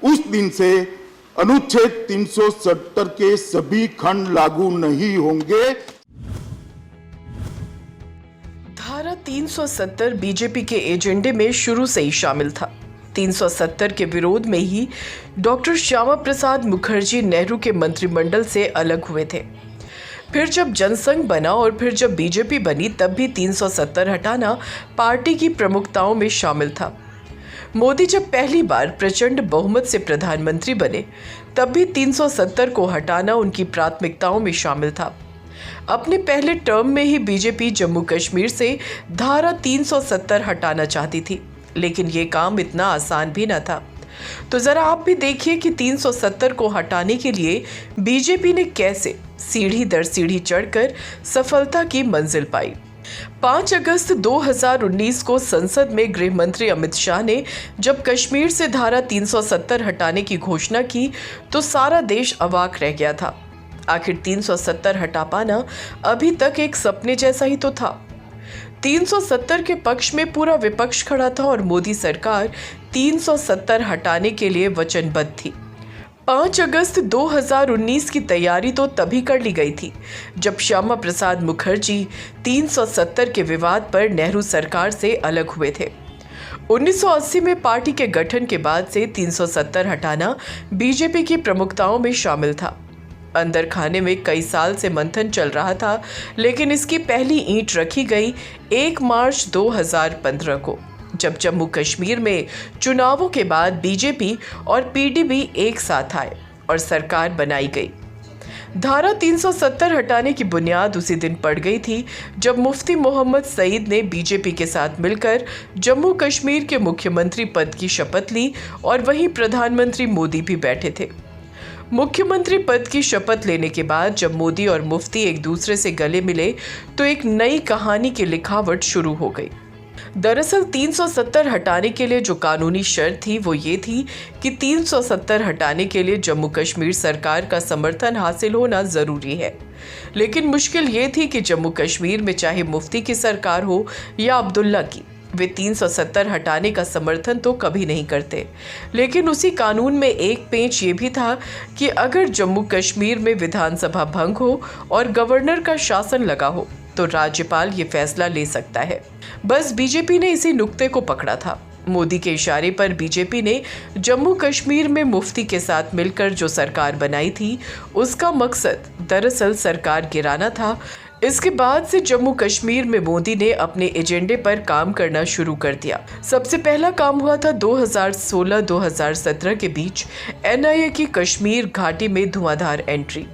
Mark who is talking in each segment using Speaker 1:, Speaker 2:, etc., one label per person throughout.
Speaker 1: उस दिन से अनुच्छेद 370 के सभी खंड लागू नहीं होंगे।
Speaker 2: धारा 370 बीजेपी के एजेंडे में शुरू से ही शामिल था। 370 के विरोध में ही डॉक्टर श्यामा प्रसाद मुखर्जी नेहरू के मंत्रिमंडल से अलग हुए थे। फिर जब जनसंघ बना और फिर जब बीजेपी बनी, तब भी 370 हटाना पार्टी की प्रमुखताओं में शामिल था। मोदी जब पहली बार प्रचंड बहुमत से प्रधानमंत्री बने, तब भी 370 को हटाना उनकी प्राथमिकताओं में शामिल था। अपने पहले टर्म में ही बीजेपी जम्मू कश्मीर से धारा 370 हटाना चाहती थी, लेकिन ये काम इतना आसान भी न था। तो जरा आप भी देखिए कि 370 को हटाने के लिए बीजेपी ने कैसे सीढ़ी दर सीढ़ी चढ़कर सफलता की मंजिल पाई। 5 अगस्त 2019 को संसद में गृह मंत्री अमित शाह ने जब कश्मीर से धारा 370 हटाने की घोषणा की, तो सारा देश अवाक रह गया था। आखिर 370 हटा पाना अभी तक एक सपने जैसा ही तो था। 370 के पक्ष में पूरा विपक्ष खड़ा था और मोदी सरकार 370 हटाने के लिए वचनबद्ध थी। 5 अगस्त 2019 की तैयारी तो तभी कर ली गई थी जब श्यामा प्रसाद मुखर्जी 370 के विवाद पर नेहरू सरकार से अलग हुए थे। 1980 में पार्टी के गठन के बाद से 370 हटाना बीजेपी की प्रमुखताओं में शामिल था। अंदर खाने में कई साल से मंथन चल रहा था, लेकिन इसकी पहली ईंट रखी गई 1 मार्च 2015 को, जब जम्मू कश्मीर में चुनावों के बाद बीजेपी और पीडीपी एक साथ आए और सरकार बनाई गई। धारा 370 हटाने की बुनियाद उसी दिन पड़ गई थी जब मुफ्ती मोहम्मद सईद ने बीजेपी के साथ मिलकर जम्मू कश्मीर के मुख्यमंत्री पद की शपथ ली और वहीं प्रधानमंत्री मोदी भी बैठे थे। मुख्यमंत्री पद की शपथ लेने के बाद जब मोदी और मुफ्ती एक दूसरे से गले मिले, तो एक नई कहानी की लिखावट शुरू हो गई। दरअसल 370 हटाने के लिए जो कानूनी शर्त थी वो ये थी कि 370 हटाने के लिए जम्मू कश्मीर सरकार का समर्थन हासिल होना जरूरी है। लेकिन मुश्किल ये थी कि जम्मू कश्मीर में चाहे मुफ्ती की सरकार हो या अब्दुल्ला की, वे 370 हटाने का समर्थन तो कभी नहीं करते। लेकिन उसी कानून में एक पेंच ये भी था कि अगर जम्मू कश्मीर में विधानसभा भंग हो और गवर्नर का शासन लगा हो, तो राज्यपाल ये फैसला ले सकता है। बस बीजेपी ने इसी नुक्ते को पकड़ा था। मोदी के इशारे पर बीजेपी ने जम्मू कश्मीर में मुफ्ती के साथ मिलकर जो सरकार बनाई थी, उसका मकसद दरअसल सरकार गिराना था। इसके बाद से जम्मू कश्मीर में मोदी ने अपने एजेंडे पर काम करना शुरू कर दिया। सबसे पहला काम हुआ था 2016-2017 के बीच एनआईए की कश्मीर घाटी में धुआंधार एंट्री।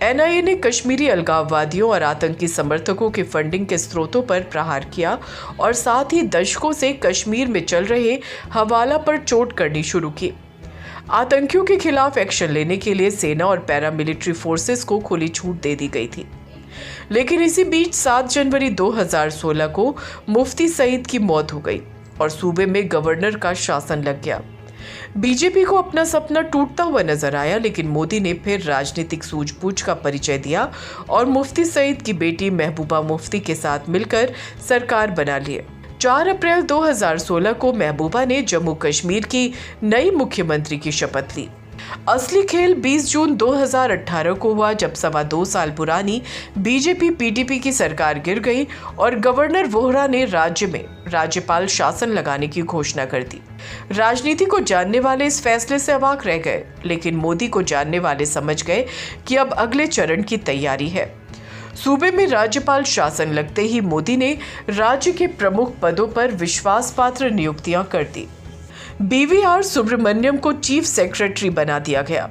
Speaker 2: एनआईए ने कश्मीरी अलगाववादियों और आतंकी समर्थकों के फंडिंग के स्रोतों पर प्रहार किया और साथ ही दशकों से कश्मीर में चल रहे हवाला पर चोट करनी शुरू की। आतंकियों के खिलाफ एक्शन लेने के लिए सेना और पैरामिलिट्री फोर्सेस को खुली छूट दे दी गई थी। लेकिन इसी बीच 7 जनवरी 2016 को मुफ्ती सईद की मौत हो गई और सूबे में गवर्नर का शासन लग गया। बीजेपी को अपना सपना टूटता हुआ नजर आया, लेकिन मोदी ने फिर राजनीतिक सूझबूझ का परिचय दिया और मुफ्ती सईद की बेटी महबूबा मुफ्ती के साथ मिलकर सरकार बना ली। 4 अप्रैल 2016 को महबूबा ने जम्मू कश्मीर की नई मुख्यमंत्री की शपथ ली। असली खेल 20 जून 2018 को हुआ, जब 2.25 साल पुरानी बीजेपी पीडीपी की सरकार गिर गई और गवर्नर वोहरा ने राज्य में राज्यपाल शासन लगाने की घोषणा कर दी। राजनीति को जानने वाले इस फैसले से अवाक रह गए, लेकिन मोदी को जानने वाले समझ गए कि अब अगले चरण की तैयारी है। सूबे में राज्यपाल शासन लगते ही मोदी ने राज्य के प्रमुख पदों पर विश्वास पात्र नियुक्तियां कर दी। बीवीआर सुब्रमण्यम को चीफ सेक्रेटरी बना दिया गया।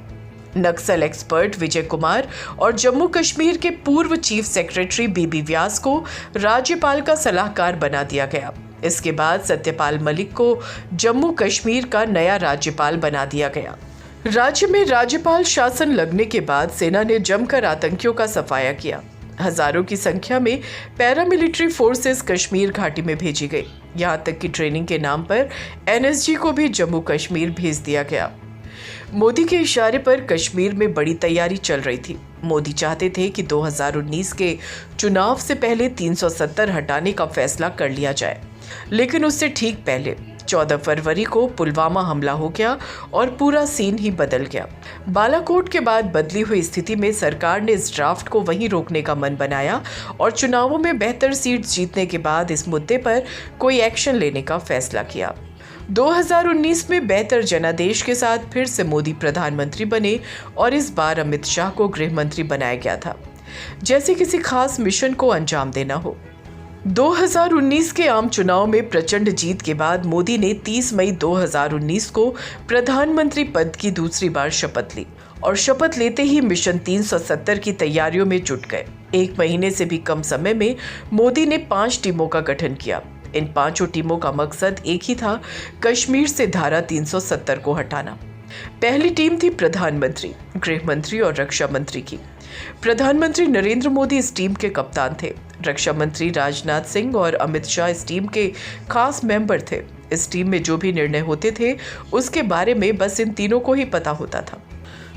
Speaker 2: नक्सल एक्सपर्ट विजय कुमार और जम्मू कश्मीर के पूर्व चीफ सेक्रेटरी बीबी व्यास को राज्यपाल का सलाहकार बना दिया गया। इसके बाद सत्यपाल मलिक को जम्मू कश्मीर का नया राज्यपाल बना दिया गया। राज्य में राज्यपाल शासन लगने के बाद सेना ने जमकर आतंकियों का सफाया किया। हजारों की संख्या में पैरामिलिट्री फोर्सेस कश्मीर घाटी में भेजी गई। यहां तक कि ट्रेनिंग के नाम पर एनएसजी को भी जम्मू कश्मीर भेज दिया गया। मोदी के इशारे पर कश्मीर में बड़ी तैयारी चल रही थी। मोदी चाहते थे कि 2019 के चुनाव से पहले 370 हटाने का फैसला कर लिया जाए, लेकिन उससे ठीक पहले 14 फरवरी को पुलवामा हमला हो गया और पूरा सीन ही बदल गया। बालाकोट के बाद बदली हुई स्थिति में सरकार ने इस ड्राफ्ट को वहीं रोकने का मन बनाया और चुनावों में बेहतर सीट जीतने के बाद इस मुद्दे पर कोई एक्शन लेने का फैसला किया। 2019 में बेहतर जनादेश के साथ फिर से मोदी प्रधानमंत्री बने और इस बार अमित शाह को गृह मंत्री बनाया गया था, जैसे किसी खास मिशन को अंजाम देना हो। 2019 के आम चुनाव में प्रचंड जीत के बाद मोदी ने 30 मई 2019 को प्रधानमंत्री पद की दूसरी बार शपथ ली और शपथ लेते ही मिशन 370 की तैयारियों में जुट गए। 1 महीने से भी कम समय में मोदी ने 5 टीमों का गठन किया। इन 5 टीमों का मकसद एक ही था, कश्मीर से धारा 370 को हटाना। पहली टीम थी प्रधानमंत्री, गृह मंत्री और रक्षा मंत्री की। प्रधानमंत्री नरेंद्र मोदी इस टीम के कप्तान थे। रक्षा मंत्री राजनाथ सिंह और अमित शाह इस टीम के खास मेंबर थे। इस टीम में जो भी निर्णय होते थे उसके बारे में बस इन तीनों को ही पता होता था।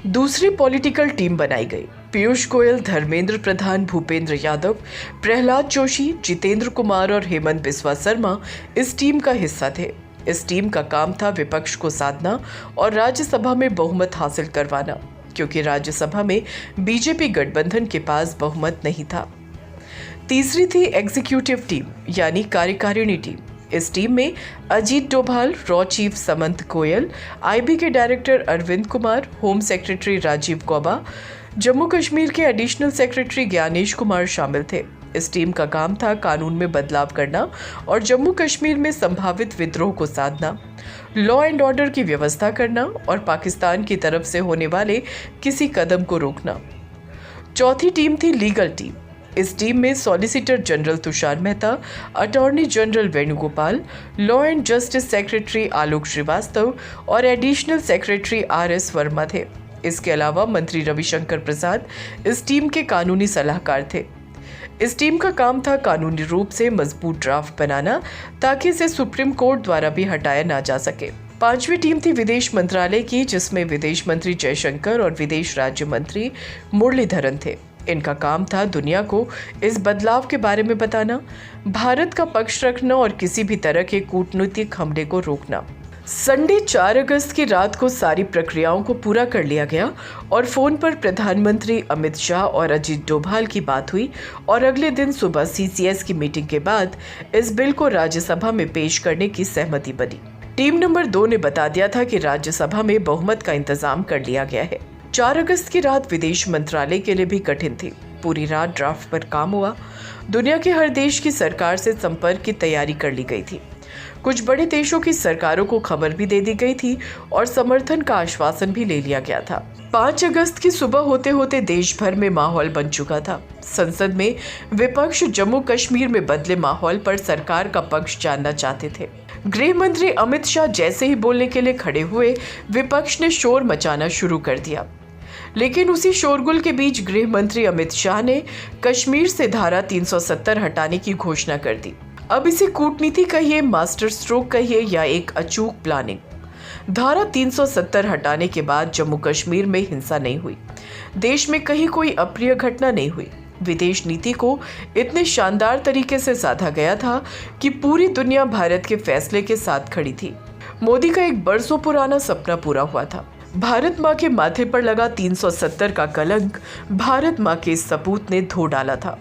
Speaker 2: दूसरी पॉलिटिकल टीम बनाई गई। पीयूष गोयल, धर्मेंद्र प्रधान, भूपेंद्र यादव, प्रहलाद जोशी, जितेंद्र कुमार और हेमंत बिस्वा शर्मा इस टीम का हिस्सा थे। इस टीम का काम था विपक्ष को साधना और राज्यसभा में बहुमत हासिल करवाना, क्योंकि राज्यसभा में बीजेपी गठबंधन के पास बहुमत नहीं था। तीसरी थी एग्जीक्यूटिव टीम यानी कार्यकारिणी टीम। इस टीम में अजीत डोभाल, रॉ चीफ समंत गोयल, आईबी के director Arvind Kumar, home secretary Rajiv Gauba, Jammu Kashmir के एडिशनल सेक्रेटरी ज्ञानेश कुमार शामिल थे। इस टीम का काम था कानून में बदलाव करना और जम्मू कश्मीर में संभावित विद्रोह को साधना, लॉ एंड ऑर्डर की व्यवस्था करना और पाकिस्तान की तरफ से होने वाले किसी कदम को रोकना। चौथी टीम थी लीगल टीम। इस टीम में solicitor general Tushar Mehta, attorney general Venugopal, law and justice secretary Alok Srivastava और एडिशनल सेक्रेटरी आर.एस. वर्मा थे। इसके अलावा मंत्री रविशंकर प्रसाद इस टीम के कानूनी सलाहकार थे। इस टीम का काम था कानूनी रूप से मजबूत ड्राफ्ट बनाना ताकि इसे सुप्रीम कोर्ट द्वारा भी हटाया ना जा सके। पांचवी टीम थी विदेश मंत्रालय की, जिसमें विदेश मंत्री जयशंकर और विदेश राज्य मंत्री मुरलीधरन थे। इनका काम था दुनिया को इस बदलाव के बारे में बताना, भारत का पक्ष रखना और किसी भी तरह के कूटनीतिक हमले को रोकना। संडे 4 अगस्त की रात को सारी प्रक्रियाओं को पूरा कर लिया गया और फोन पर प्रधानमंत्री अमित शाह और अजीत डोभाल की बात हुई और अगले दिन सुबह सीसीएस की मीटिंग के बाद इस बिल को राज्यसभा में पेश करने की सहमति बनी। टीम नंबर 2 ने बता दिया था कि राज्यसभा में बहुमत का इंतजाम कर लिया गया है। 4 अगस्त की रात विदेश मंत्रालय के लिए भी कठिन थी। पूरी रात ड्राफ्ट पर काम हुआ। दुनिया के हर देश की सरकार से संपर्क की तैयारी कर ली गई थी। कुछ बड़े देशों की सरकारों को खबर भी दे दी गई थी और समर्थन का आश्वासन भी ले लिया गया था। 5 अगस्त की सुबह होते होते देश भर में माहौल बन चुका था। संसद में विपक्ष जम्मू कश्मीर में बदले माहौल पर सरकार का पक्ष जानना चाहते थे। गृह मंत्री अमित शाह जैसे ही बोलने के लिए खड़े हुए, विपक्ष ने शोर मचाना शुरू कर दिया। लेकिन उसी शोरगुल के बीच गृह मंत्री अमित शाह ने कश्मीर से धारा 370 हटाने की घोषणा कर दी। अब इसे कूटनीति कहिए, मास्टर स्ट्रोक कहिए या एक अचूक प्लानिंग। धारा 370 हटाने के बाद जम्मू कश्मीर में हिंसा नहीं हुई, देश में कहीं कोई अप्रिय घटना नहीं हुई। विदेश नीति को इतने शानदार तरीके से साधा गया था कि पूरी दुनिया भारत के फैसले के साथ खड़ी थी। मोदी का एक बरसों पुराना सपना पूरा हुआ था। भारत माँ के माथे पर लगा 370 का कलंक भारत माँ के इस सपूत ने धो डाला था।